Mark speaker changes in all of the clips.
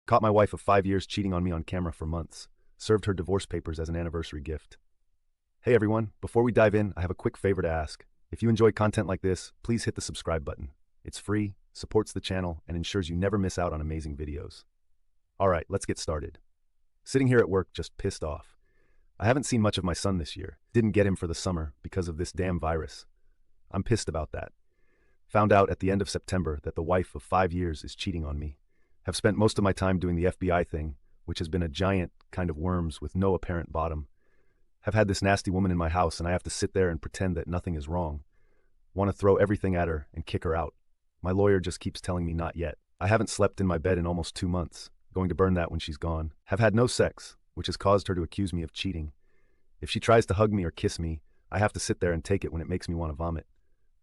Speaker 1: Caught my wife of 5 years cheating on me on camera for months. Served her divorce papers as an anniversary gift. Hey everyone, before we dive in, I have a quick favor to ask. If you enjoy content like this, please hit the subscribe button. It's free, supports the channel, and ensures you never miss out on amazing videos. Alright, let's get started. Sitting here at work just pissed off. I haven't seen much of my son this year. Didn't get him for the summer because of this damn virus. I'm pissed about that. Found out at the end of September that the wife of 5 years is cheating on me. Have spent most of my time doing the FBI thing, which has been a giant kind of worms with no apparent bottom. Have had this nasty woman in my house and I have to sit there and pretend that nothing is wrong. Want to throw everything at her and kick her out. My lawyer just keeps telling me not yet. I haven't slept in my bed in almost 2 months. Going to burn that when she's gone. Have had no sex, which has caused her to accuse me of cheating. If she tries to hug me or kiss me, I have to sit there and take it when it makes me want to vomit.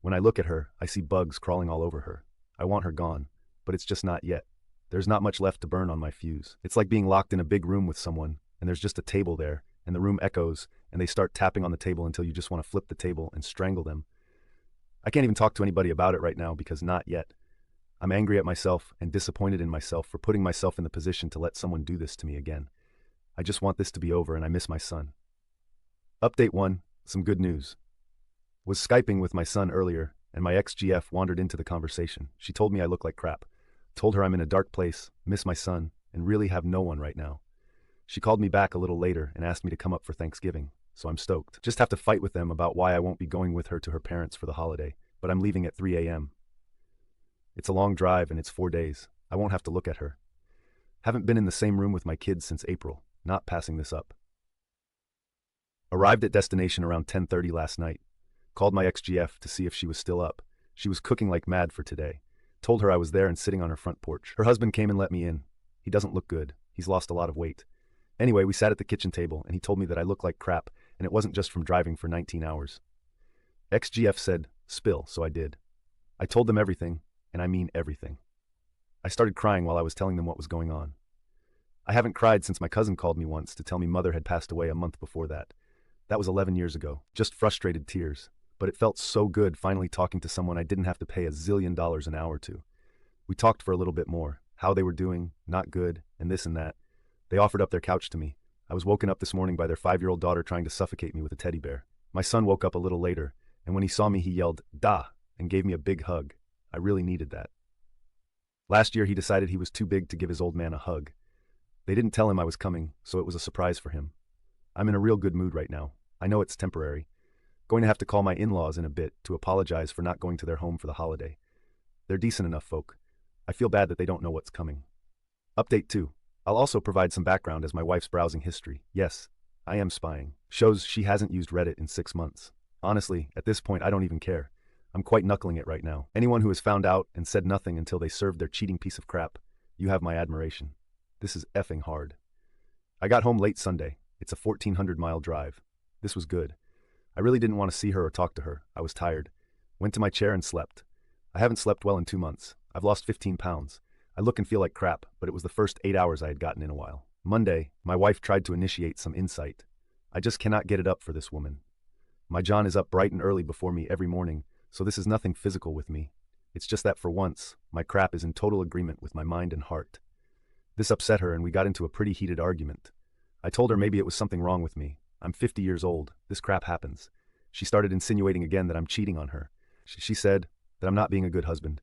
Speaker 1: When I look at her, I see bugs crawling all over her. I want her gone, but it's just not yet. There's not much left to burn on my fuse. It's like being locked in a big room with someone, and there's just a table there, and the room echoes, and they start tapping on the table until you just want to flip the table and strangle them. I can't even talk to anybody about it right now because not yet. I'm angry at myself and disappointed in myself for putting myself in the position to let someone do this to me again. I just want this to be over and I miss my son. Update 1, some good news. Was Skyping with my son earlier, and my ex-GF wandered into the conversation. She told me I look like crap. Told her I'm in a dark place, miss my son, and really have no one right now. She called me back a little later and asked me to come up for Thanksgiving, so I'm stoked. Just have to fight with them about why I won't be going with her to her parents for the holiday, but I'm leaving at 3 a.m. It's a long drive and it's 4 days. I won't have to look at her. Haven't been in the same room with my kids since April, not passing this up. Arrived at destination around 10:30 last night. Called my ex-GF to see if she was still up. She was cooking like mad for today. Told her I was there and sitting on her front porch. Her husband came and let me in. He doesn't look good. He's lost a lot of weight. Anyway, we sat at the kitchen table and he told me that I look like crap and it wasn't just from driving for 19 hours. Ex-GF said, spill, so I did. I told them everything, and I mean everything. I started crying while I was telling them what was going on. I haven't cried since my cousin called me once to tell me mother had passed away a month before that. That was 11 years ago. Just frustrated tears. But it felt so good finally talking to someone I didn't have to pay $1 zillion an hour to. We talked for a little bit more, how they were doing, not good, and this and that. They offered up their couch to me. I was woken up this morning by their 5-year-old daughter trying to suffocate me with a teddy bear. My son woke up a little later, and when he saw me he yelled, "Da!" and gave me a big hug. I really needed that. Last year he decided he was too big to give his old man a hug. They didn't tell him I was coming, so it was a surprise for him. I'm in a real good mood right now. I know it's temporary. Going to have to call my in-laws in a bit to apologize for not going to their home for the holiday. They're decent enough folk. I feel bad that they don't know what's coming. Update 2. I'll also provide some background as my wife's browsing history. Yes, I am spying. Shows she hasn't used Reddit in 6 months. Honestly, at this point I don't even care. I'm quite knuckling it right now. Anyone who has found out and said nothing until they served their cheating piece of crap, you have my admiration. This is effing hard. I got home late Sunday. It's a 1,400-mile drive. This was good. I really didn't want to see her or talk to her. I was tired. Went to my chair and slept. I haven't slept well in 2 months. I've lost 15 pounds. I look and feel like crap, but it was the first 8 hours I had gotten in a while. Monday, my wife tried to initiate some insight. I just cannot get it up for this woman. My John is up bright and early before me every morning, so this is nothing physical with me. It's just that for once, my crap is in total agreement with my mind and heart. This upset her and we got into a pretty heated argument. I told her maybe it was something wrong with me. I'm 50 years old. This crap happens. She started insinuating again that I'm cheating on her. She said that I'm not being a good husband.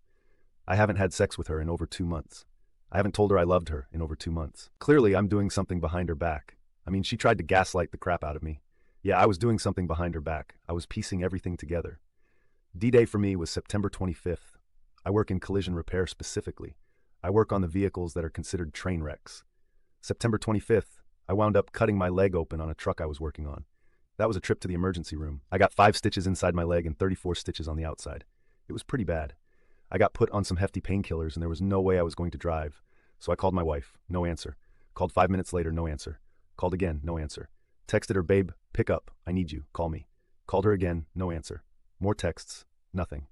Speaker 1: I haven't had sex with her in over 2 months. I haven't told her I loved her in over 2 months. Clearly, I'm doing something behind her back. I mean, she tried to gaslight the crap out of me. Yeah, I was doing something behind her back. I was piecing everything together. D-Day for me was September 25th. I work in collision repair specifically. I work on the vehicles that are considered train wrecks. September 25th, I wound up cutting my leg open on a truck I was working on. That was a trip to the emergency room. I got 5 stitches inside my leg and 34 stitches on the outside. It was pretty bad. I got put on some hefty painkillers and there was no way I was going to drive. So I called my wife. No answer. Called 5 minutes later, no answer. Called again, no answer. Texted her, babe, pick up. I need you. Call me. Called her again, no answer. More texts, nothing.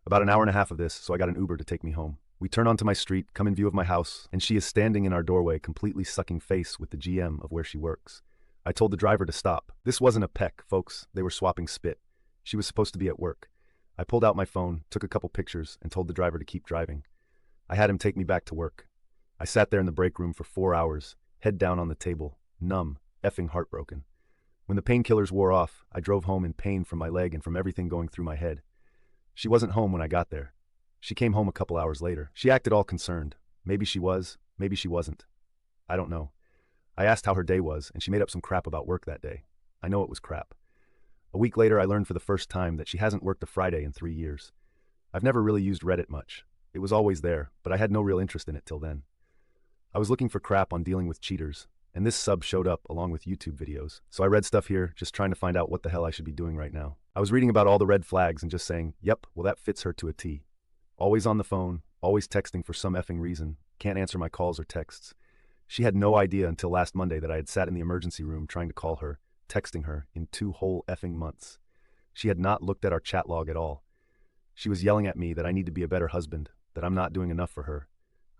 Speaker 1: About an hour and a half of this, so I got an Uber to take me home. We turn onto my street, come in view of my house, and she is standing in our doorway completely sucking face with the GM of where she works. I told the driver to stop. This wasn't a peck, folks. They were swapping spit. She was supposed to be at work. I pulled out my phone, took a couple pictures, and told the driver to keep driving. I had him take me back to work. I sat there in the break room for 4 hours, head down on the table, numb, effing heartbroken. When the painkillers wore off, I drove home in pain from my leg and from everything going through my head. She wasn't home when I got there. She came home a couple hours later. She acted all concerned. Maybe she was, maybe she wasn't. I don't know. I asked how her day was, and she made up some crap about work that day. I know it was crap. A week later, I learned for the first time that she hasn't worked a Friday in 3 years. I've never really used Reddit much. It was always there, but I had no real interest in it till then. I was looking for crap on dealing with cheaters, and this sub showed up along with YouTube videos. So I read stuff here, just trying to find out what the hell I should be doing right now. I was reading about all the red flags and just saying, yep, well that fits her to a T. Always on the phone, always texting for some effing reason, can't answer my calls or texts. She had no idea until last Monday that I had sat in the emergency room trying to call her, texting her, in 2 whole effing months. She had not looked at our chat log at all. She was yelling at me that I need to be a better husband, that I'm not doing enough for her.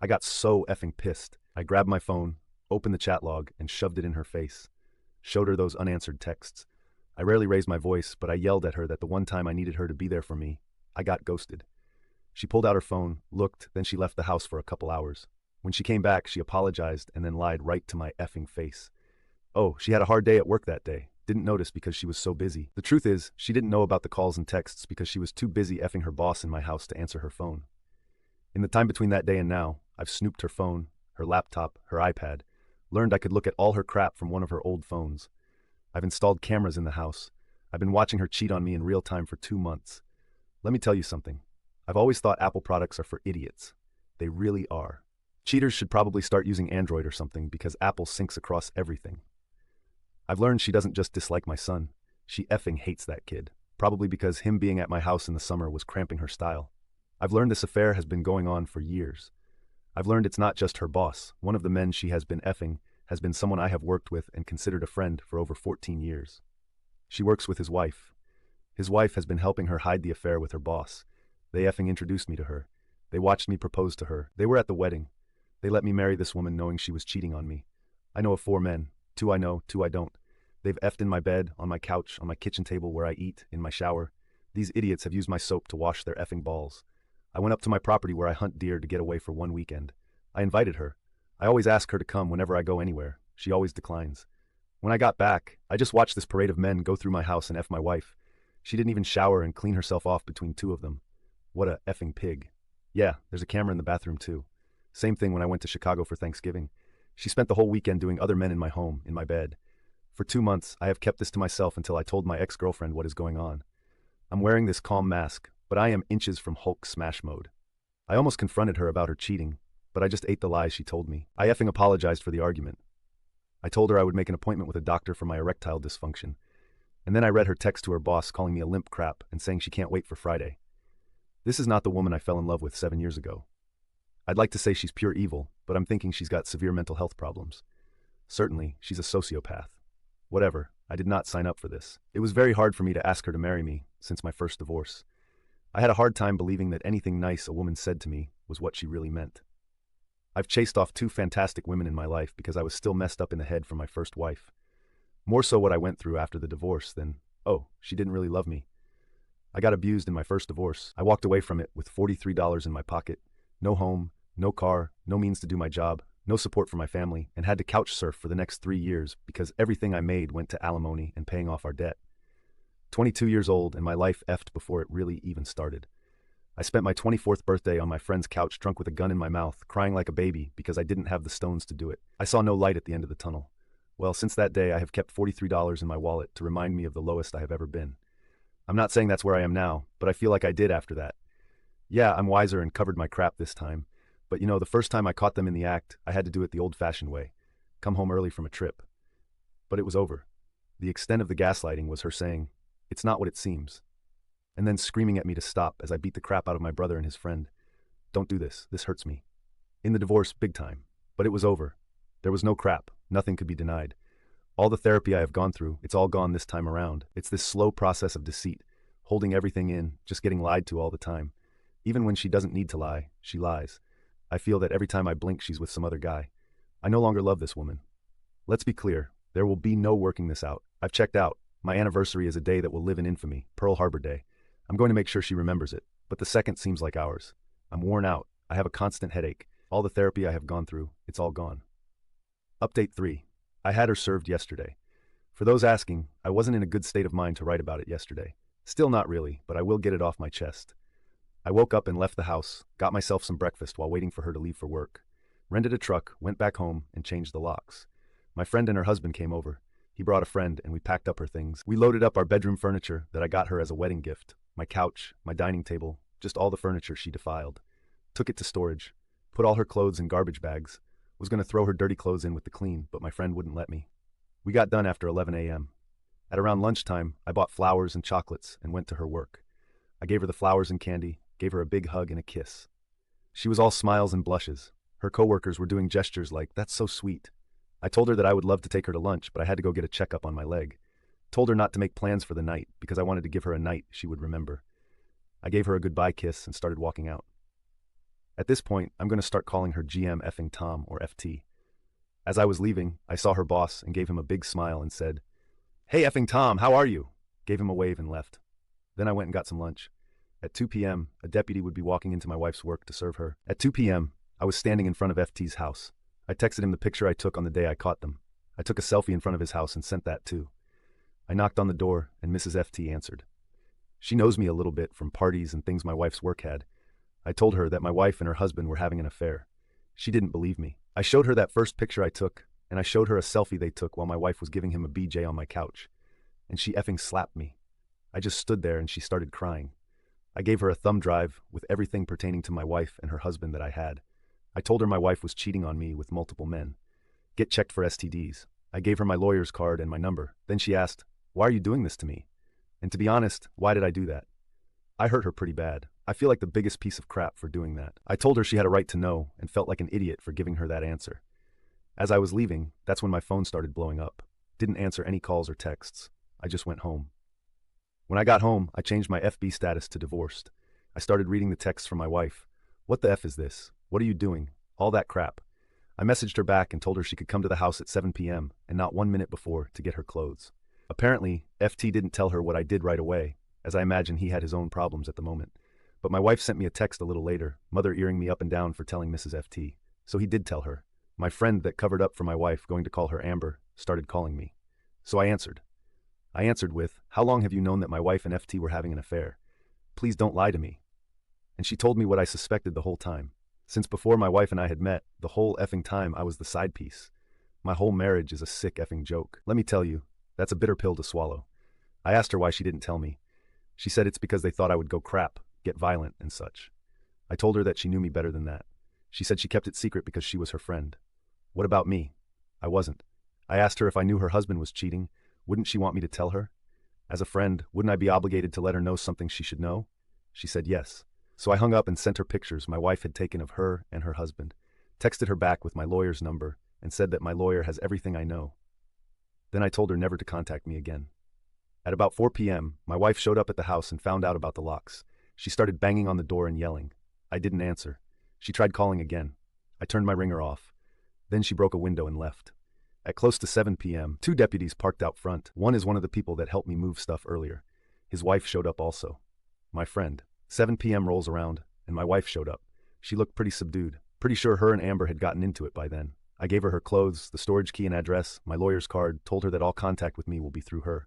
Speaker 1: I got so effing pissed. I grabbed my phone, opened the chat log, and shoved it in her face. Showed her those unanswered texts. I rarely raised my voice, but I yelled at her that the one time I needed her to be there for me, I got ghosted. She pulled out her phone, looked, then she left the house for a couple hours. When she came back, she apologized and then lied right to my effing face. Oh, she had a hard day at work that day. Didn't notice because she was so busy. The truth is, she didn't know about the calls and texts because she was too busy effing her boss in my house to answer her phone. In the time between that day and now, I've snooped her phone, her laptop, her iPad, learned I could look at all her crap from one of her old phones. I've installed cameras in the house. I've been watching her cheat on me in real time for 2 months. Let me tell you something. I've always thought Apple products are for idiots. They really are. Cheaters should probably start using Android or something because Apple syncs across everything. I've learned she doesn't just dislike my son. She effing hates that kid. Probably because him being at my house in the summer was cramping her style. I've learned this affair has been going on for years. I've learned it's not just her boss. One of the men she has been effing has been someone I have worked with and considered a friend for over 14 years. She works with his wife. His wife has been helping her hide the affair with her boss. They effing introduced me to her. They watched me propose to her. They were at the wedding. They let me marry this woman knowing she was cheating on me. I know of 4 men. 2 I know, 2 I don't. They've effed in my bed, on my couch, on my kitchen table where I eat, in my shower. These idiots have used my soap to wash their effing balls. I went up to my property where I hunt deer to get away for 1 weekend. I invited her. I always ask her to come whenever I go anywhere. She always declines. When I got back, I just watched this parade of men go through my house and F my wife. She didn't even shower and clean herself off between 2 of them. What a effing pig. Yeah, there's a camera in the bathroom too. Same thing when I went to Chicago for Thanksgiving. She spent the whole weekend doing other men in my home, in my bed. For 2 months, I have kept this to myself until I told my ex-girlfriend what is going on. I'm wearing this calm mask, but I am inches from Hulk smash mode. I almost confronted her about her cheating, but I just ate the lies she told me. I effing apologized for the argument. I told her I would make an appointment with a doctor for my erectile dysfunction, and then I read her text to her boss calling me a limp crap and saying she can't wait for Friday. This is not the woman I fell in love with 7 years ago. I'd like to say she's pure evil, but I'm thinking she's got severe mental health problems. Certainly, she's a sociopath. Whatever, I did not sign up for this. It was very hard for me to ask her to marry me since my first divorce. I had a hard time believing that anything nice a woman said to me was what she really meant. I've chased off 2 fantastic women in my life because I was still messed up in the head from my first wife. More so what I went through after the divorce than, oh, she didn't really love me. I got abused in my first divorce. I walked away from it with $43 in my pocket, no home, no car, no means to do my job, no support for my family, and had to couch surf for the next 3 years because everything I made went to alimony and paying off our debt. 22 years old and my life effed before it really even started. I spent my 24th birthday on my friend's couch drunk with a gun in my mouth, crying like a baby because I didn't have the stones to do it. I saw no light at the end of the tunnel. Well, since that day I have kept $43 in my wallet to remind me of the lowest I have ever been. I'm not saying that's where I am now, but I feel like I did after that. Yeah, I'm wiser and covered my crap this time. But you know, the first time I caught them in the act, I had to do it the old-fashioned way. Come home early from a trip. But it was over. The extent of the gaslighting was her saying, "It's not what it seems," and then screaming at me to stop as I beat the crap out of my brother and his friend. "Don't do this. This hurts me." In the divorce, big time. But it was over. There was no crap. Nothing could be denied. All the therapy I have gone through, it's all gone this time around. It's this slow process of deceit, holding everything in, just getting lied to all the time. Even when she doesn't need to lie, she lies. I feel that every time I blink, she's with some other guy. I no longer love this woman. Let's be clear. There will be no working this out. I've checked out. My anniversary is a day that will live in infamy, Pearl Harbor Day. I'm going to make sure she remembers it, but the second seems like ours. I'm worn out. I have a constant headache. All the therapy I have gone through, it's all gone. Update 3. I had her served yesterday. For those asking, I wasn't in a good state of mind to write about it yesterday. Still not really, but I will get it off my chest. I woke up and left the house, got myself some breakfast while waiting for her to leave for work. Rented a truck, went back home, and changed the locks. My friend and her husband came over. He brought a friend, and we packed up her things. We loaded up our bedroom furniture that I got her as a wedding gift. My couch, my dining table, just all the furniture she defiled. Took it to storage. Put all her clothes in garbage bags. Was going to throw her dirty clothes in with the clean, but my friend wouldn't let me. We got done after 11 a.m. At around lunchtime, I bought flowers and chocolates and went to her work. I gave her the flowers and candy, gave her a big hug and a kiss. She was all smiles and blushes. Her coworkers were doing gestures like, "That's so sweet." I told her that I would love to take her to lunch, but I had to go get a checkup on my leg. Told her not to make plans for the night because I wanted to give her a night she would remember. I gave her a goodbye kiss and started walking out. At this point, I'm going to start calling her GM effing Tom or FT. As I was leaving, I saw her boss and gave him a big smile and said, "Hey effing Tom, how are you?" Gave him a wave and left. Then I went and got some lunch. At 2 p.m., a deputy would be walking into my wife's work to serve her. At 2 p.m., I was standing in front of FT's house. I texted him the picture I took on the day I caught them. I took a selfie in front of his house and sent that too. I knocked on the door and Mrs. FT answered. She knows me a little bit from parties and things my wife's work had. I told her that my wife and her husband were having an affair. She didn't believe me. I showed her that first picture I took, and I showed her a selfie they took while my wife was giving him a BJ on my couch. And she effing slapped me. I just stood there and she started crying. I gave her a thumb drive with everything pertaining to my wife and her husband that I had. I told her my wife was cheating on me with multiple men. Get checked for STDs. I gave her my lawyer's card and my number. Then she asked, "Why are you doing this to me?" And to be honest, why did I do that? I hurt her pretty bad. I feel like the biggest piece of crap for doing that. I told her she had a right to know and felt like an idiot for giving her that answer. As I was leaving, that's when my phone started blowing up. Didn't answer any calls or texts. I just went home. When I got home, I changed my FB status to divorced. I started reading the texts from my wife. "What the F is this? What are you doing?" All that crap. I messaged her back and told her she could come to the house at 7 p.m. and not 1 minute before to get her clothes. Apparently, FT didn't tell her what I did right away, as I imagine he had his own problems at the moment. But my wife sent me a text a little later, mother-earing me up and down for telling Mrs. FT. So he did tell her. My friend that covered up for my wife going to call her Amber started calling me. So I answered. I answered with, "How long have you known that my wife and FT were having an affair? Please don't lie to me." And she told me what I suspected the whole time. Since before my wife and I had met, the whole effing time I was the side piece. My whole marriage is a sick effing joke. Let me tell you, that's a bitter pill to swallow. I asked her why she didn't tell me. She said it's because they thought I would go crap, get violent, and such. I told her that she knew me better than that. She said she kept it secret because she was her friend. What about me? I wasn't. I asked her if I knew her husband was cheating, wouldn't she want me to tell her? As a friend, wouldn't I be obligated to let her know something she should know? She said yes. So I hung up and sent her pictures my wife had taken of her and her husband, texted her back with my lawyer's number, and said that my lawyer has everything I know. Then I told her never to contact me again. At about 4 p.m., my wife showed up at the house and found out about the locks. She started banging on the door and yelling. I didn't answer. She tried calling again. I turned my ringer off. Then she broke a window and left. At close to 7 p.m., 2 deputies parked out front. One is one of the people that helped me move stuff earlier. His wife showed up also. My friend. 7 p.m. rolls around, and my wife showed up. She looked pretty subdued. Pretty sure her and Amber had gotten into it by then. I gave her her clothes, the storage key and address, my lawyer's card, told her that all contact with me will be through her.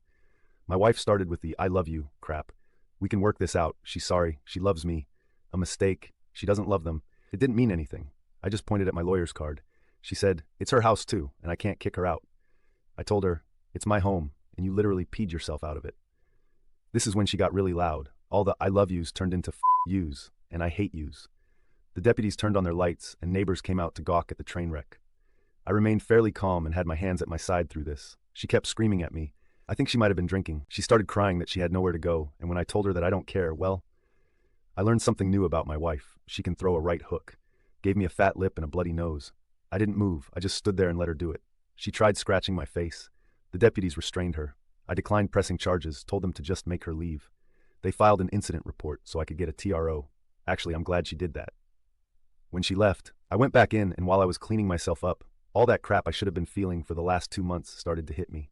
Speaker 1: My wife started with the "I love you" crap. "We can work this out. She's sorry. She loves me. A mistake. She doesn't love them." It didn't mean anything. I just pointed at my lawyer's card. She said, "It's her house too, and I can't kick her out." I told her, "It's my home, and you literally peed yourself out of it." This is when she got really loud. All the "I love yous" turned into "f yous," and "I hate yous." The deputies turned on their lights, and neighbors came out to gawk at the train wreck. I remained fairly calm and had my hands at my side through this. She kept screaming at me. I think she might have been drinking. She started crying that she had nowhere to go, and when I told her that I don't care, well, I learned something new about my wife. She can throw a right hook. Gave me a fat lip and a bloody nose. I didn't move. I just stood there and let her do it. She tried scratching my face. The deputies restrained her. I declined pressing charges, told them to just make her leave. They filed an incident report so I could get a TRO. Actually, I'm glad she did that. When she left, I went back in, and while I was cleaning myself up, all that crap I should have been feeling for the last 2 months started to hit me.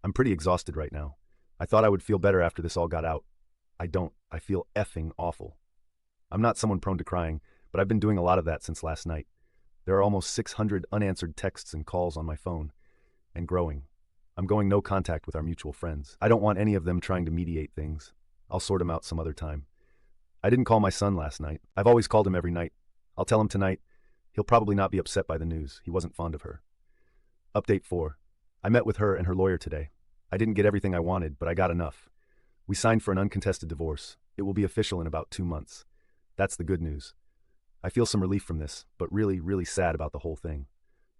Speaker 1: I'm pretty exhausted right now. I thought I would feel better after this all got out. I don't. I feel effing awful. I'm not someone prone to crying, but I've been doing a lot of that since last night. There are almost 600 unanswered texts and calls on my phone, and growing. I'm going no contact with our mutual friends. I don't want any of them trying to mediate things. I'll sort them out some other time. I didn't call my son last night. I've always called him every night. I'll tell him tonight. He'll probably not be upset by the news. He wasn't fond of her. Update 4. I met with her and her lawyer today. I didn't get everything I wanted, but I got enough. We signed for an uncontested divorce. It will be official in about 2 months. That's the good news. I feel some relief from this, but really, really sad about the whole thing.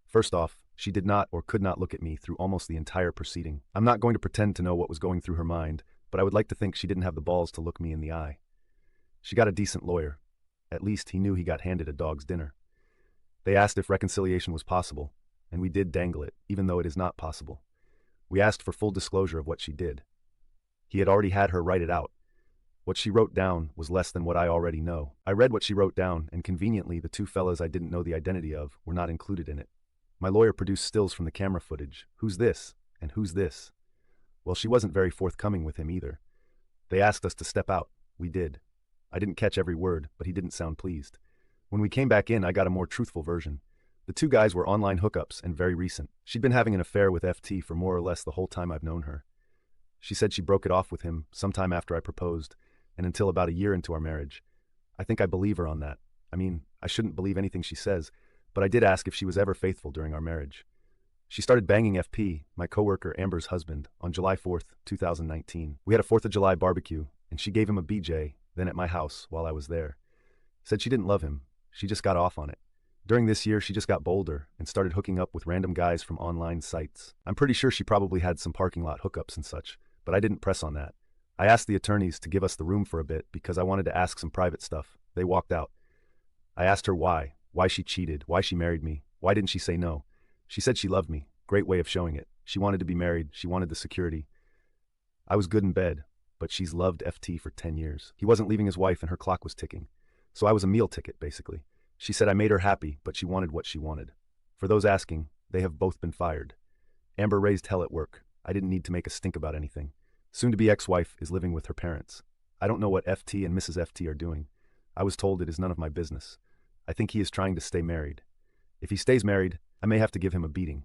Speaker 1: First off, she did not or could not look at me through almost the entire proceeding. I'm not going to pretend to know what was going through her mind, but I would like to think she didn't have the balls to look me in the eye. She got a decent lawyer. At least he knew he got handed a dog's dinner. They asked if reconciliation was possible, and we did dangle it, even though it is not possible. We asked for full disclosure of what she did. He had already had her write it out. What she wrote down was less than what I already know. I read what she wrote down, and conveniently the 2 fellas I didn't know the identity of were not included in it. My lawyer produced stills from the camera footage. Who's this? And who's this? Well, she wasn't very forthcoming with him either. They asked us to step out. We did. I didn't catch every word, but he didn't sound pleased. When we came back in, I got a more truthful version. The 2 guys were online hookups and very recent. She'd been having an affair with FT for more or less the whole time I've known her. She said she broke it off with him sometime after I proposed, and until about a year into our marriage. I think I believe her on that. I mean, I shouldn't believe anything she says, but I did ask if she was ever faithful during our marriage. She started banging FP, my coworker Amber's husband, on July 4th, 2019. We had a 4th of July barbecue, and she gave him a BJ, then at my house while I was there. Said she didn't love him. She just got off on it. During this year, she just got bolder and started hooking up with random guys from online sites. I'm pretty sure she probably had some parking lot hookups and such, but I didn't press on that. I asked the attorneys to give us the room for a bit because I wanted to ask some private stuff. They walked out. I asked her why she cheated, why she married me, why didn't she say no? She said she loved me. Great way of showing it. She wanted to be married, she wanted the security. I was good in bed, but she's loved FT for 10 years. He wasn't leaving his wife and her clock was ticking. So I was a meal ticket, basically. She said I made her happy, but she wanted what she wanted. For those asking, they have both been fired. Amber raised hell at work. I didn't need to make a stink about anything. Soon-to-be ex-wife is living with her parents. I don't know what FT and Mrs. FT are doing. I was told it is none of my business. I think he is trying to stay married. If he stays married, I may have to give him a beating.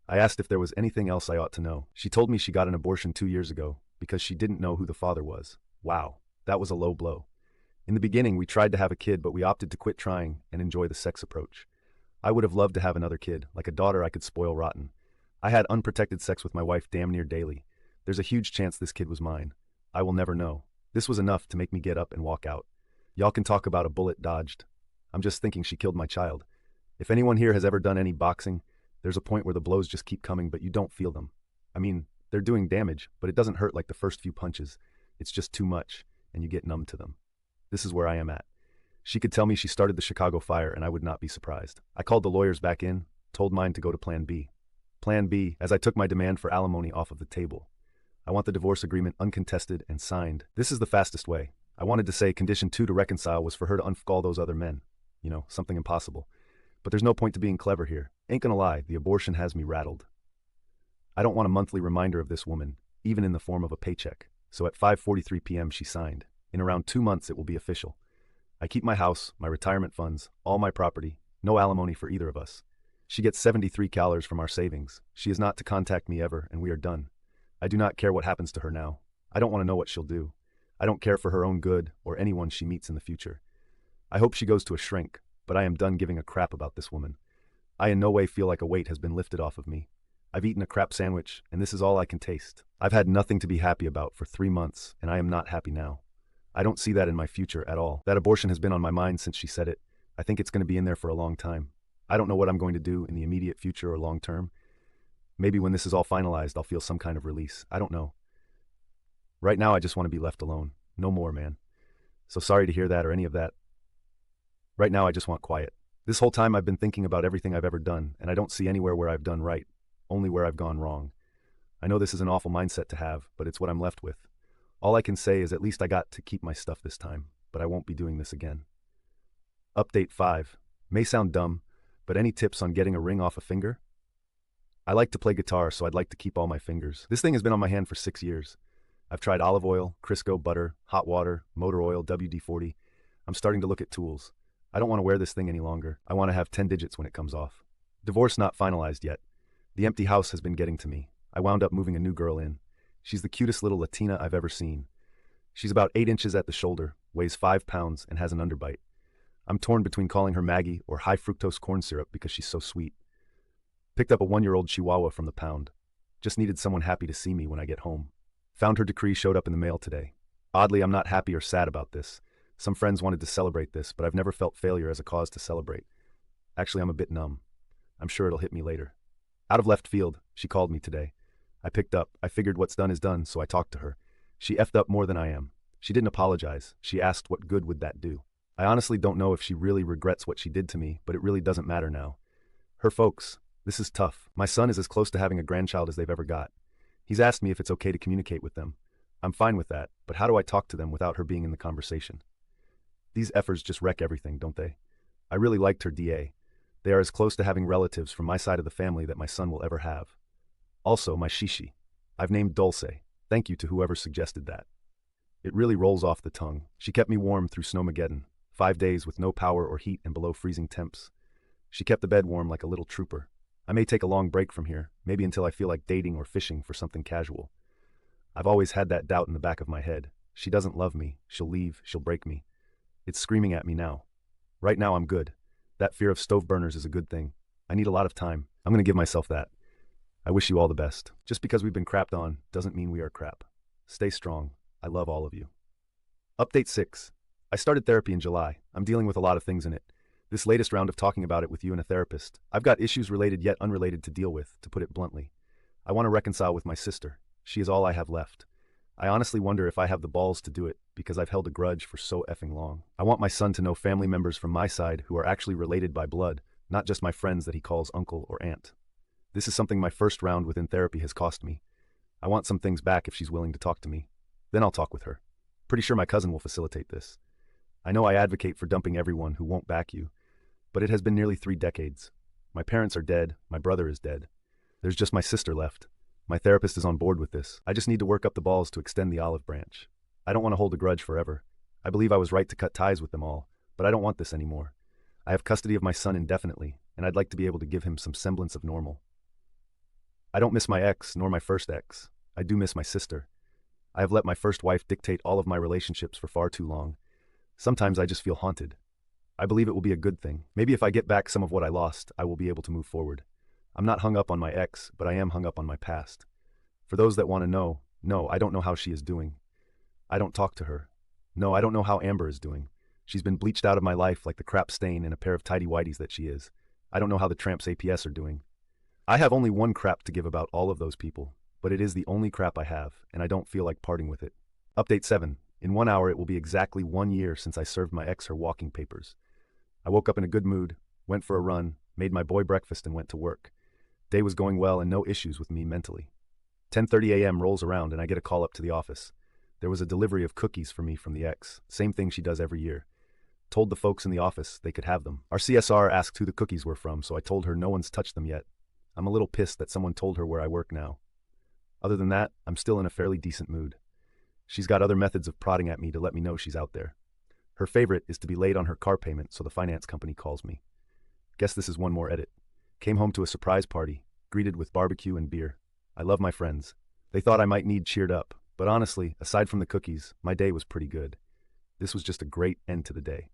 Speaker 1: I asked if there was anything else I ought to know. She told me she got an abortion 2 years ago because she didn't know who the father was. Wow, that was a low blow. In the beginning, we tried to have a kid, but we opted to quit trying and enjoy the sex approach. I would have loved to have another kid, like a daughter I could spoil rotten. I had unprotected sex with my wife damn near daily. There's a huge chance this kid was mine. I will never know. This was enough to make me get up and walk out. Y'all can talk about a bullet dodged. I'm just thinking she killed my child. If anyone here has ever done any boxing, there's a point where the blows just keep coming, but you don't feel them. I mean, they're doing damage, but it doesn't hurt like the first few punches. It's just too much, and you get numb to them. This is where I am at. She could tell me she started the Chicago fire, and I would not be surprised. I called the lawyers back in, told mine to go to Plan B. Plan B, as I took my demand for alimony off of the table. I want the divorce agreement uncontested and signed. This is the fastest way. I wanted to say condition 2 to reconcile was for her to unfuck all those other men. You know, something impossible. But there's no point to being clever here. Ain't gonna lie, the abortion has me rattled. I don't want a monthly reminder of this woman, even in the form of a paycheck. So at 5:43 p.m. she signed. In around 2 months it will be official. I keep my house, my retirement funds, all my property, no alimony for either of us. She gets $73 from our savings. She is not to contact me ever, and we are done. I do not care what happens to her now. I don't want to know what she'll do. I don't care for her own good or anyone she meets in the future. I hope she goes to a shrink, but I am done giving a crap about this woman. I in no way feel like a weight has been lifted off of me. I've eaten a crap sandwich, and this is all I can taste. I've had nothing to be happy about for 3 months, and I am not happy now. I don't see that in my future at all. That abortion has been on my mind since she said it. I think it's going to be in there for a long time. I don't know what I'm going to do in the immediate future or long term. Maybe when this is all finalized, I'll feel some kind of release. I don't know. Right now, I just want to be left alone. No more, man. So sorry to hear that or any of that. Right now, I just want quiet. This whole time, I've been thinking about everything I've ever done, and I don't see anywhere where I've done right, only where I've gone wrong. I know this is an awful mindset to have, but it's what I'm left with. All I can say is at least I got to keep my stuff this time, but I won't be doing this again. Update 5. May sound dumb, but any tips on getting a ring off a finger? I like to play guitar, so I'd like to keep all my fingers. This thing has been on my hand for 6 years. I've tried olive oil, Crisco, butter, hot water, motor oil, WD-40. I'm starting to look at tools. I don't want to wear this thing any longer. I want to have 10 digits when it comes off. Divorce not finalized yet. The empty house has been getting to me. I wound up moving a new girl in. She's the cutest little Latina I've ever seen. She's about 8 inches at the shoulder, weighs 5 pounds, and has an underbite. I'm torn between calling her Maggie or high fructose corn syrup because she's so sweet. Picked up a 1-year-old Chihuahua from the pound. Just needed someone happy to see me when I get home. Found her decree showed up in the mail today. Oddly, I'm not happy or sad about this. Some friends wanted to celebrate this, but I've never felt failure as a cause to celebrate. Actually, I'm a bit numb. I'm sure it'll hit me later. Out of left field, she called me today. I picked up. I figured what's done is done, so I talked to her. She effed up more than I am. She didn't apologize. She asked what good would that do. I honestly don't know if she really regrets what she did to me, but it really doesn't matter now. Her folks, this is tough. My son is as close to having a grandchild as they've ever got. He's asked me if it's okay to communicate with them. I'm fine with that, but how do I talk to them without her being in the conversation? These effers just wreck everything, don't they? I really liked her DA. They are as close to having relatives from my side of the family that my son will ever have. Also, my shishi. I've named Dulce. Thank you to whoever suggested that. It really rolls off the tongue. She kept me warm through Snowmageddon, 5 days with no power or heat and below freezing temps. She kept the bed warm like a little trooper. I may take a long break from here, maybe until I feel like dating or fishing for something casual. I've always had that doubt in the back of my head. She doesn't love me. She'll leave. She'll break me. It's screaming at me now. Right now I'm good. That fear of stove burners is a good thing. I need a lot of time. I'm going to give myself that. I wish you all the best. Just because we've been crapped on doesn't mean we are crap. Stay strong. I love all of you. Update 6. I started therapy in July. I'm dealing with a lot of things in it. This latest round of talking about it with you and a therapist, I've got issues related yet unrelated to deal with, to put it bluntly. I want to reconcile with my sister. She is all I have left. I honestly wonder if I have the balls to do it, because I've held a grudge for so effing long. I want my son to know family members from my side who are actually related by blood, not just my friends that he calls uncle or aunt. This is something my first round within therapy has cost me. I want some things back if she's willing to talk to me. Then I'll talk with her. Pretty sure my cousin will facilitate this. I know I advocate for dumping everyone who won't back you, but it has been nearly 3 decades. My parents are dead, my brother is dead. There's just my sister left. My therapist is on board with this. I just need to work up the balls to extend the olive branch. I don't want to hold a grudge forever. I believe I was right to cut ties with them all, but I don't want this anymore. I have custody of my son indefinitely, and I'd like to be able to give him some semblance of normal. I don't miss my ex, nor my first ex. I do miss my sister. I have let my first wife dictate all of my relationships for far too long. Sometimes I just feel haunted. I believe it will be a good thing. Maybe if I get back some of what I lost, I will be able to move forward. I'm not hung up on my ex, but I am hung up on my past. For those that want to know, no, I don't know how she is doing. I don't talk to her. No, I don't know how Amber is doing. She's been bleached out of my life like the crap stain in a pair of tighty-whities that she is. I don't know how the Tramps APS are doing. I have only one crap to give about all of those people, but it is the only crap I have, and I don't feel like parting with it. Update 7. In 1 hour, it will be exactly 1 year since I served my ex her walking papers. I woke up in a good mood, went for a run, made my boy breakfast, and went to work. Day was going well and no issues with me mentally. 10:30 a.m. rolls around and I get a call up to the office. There was a delivery of cookies for me from the ex, same thing she does every year. Told the folks in the office they could have them. Our CSR asked who the cookies were from, so I told her no one's touched them yet. I'm a little pissed that someone told her where I work now. Other than that, I'm still in a fairly decent mood. She's got other methods of prodding at me to let me know she's out there. Her favorite is to be late on her car payment, so the finance company calls me. Guess this is one more edit. Came home to a surprise party, greeted with barbecue and beer. I love my friends. They thought I might need cheered up, but honestly, aside from the cookies, my day was pretty good. This was just a great end to the day.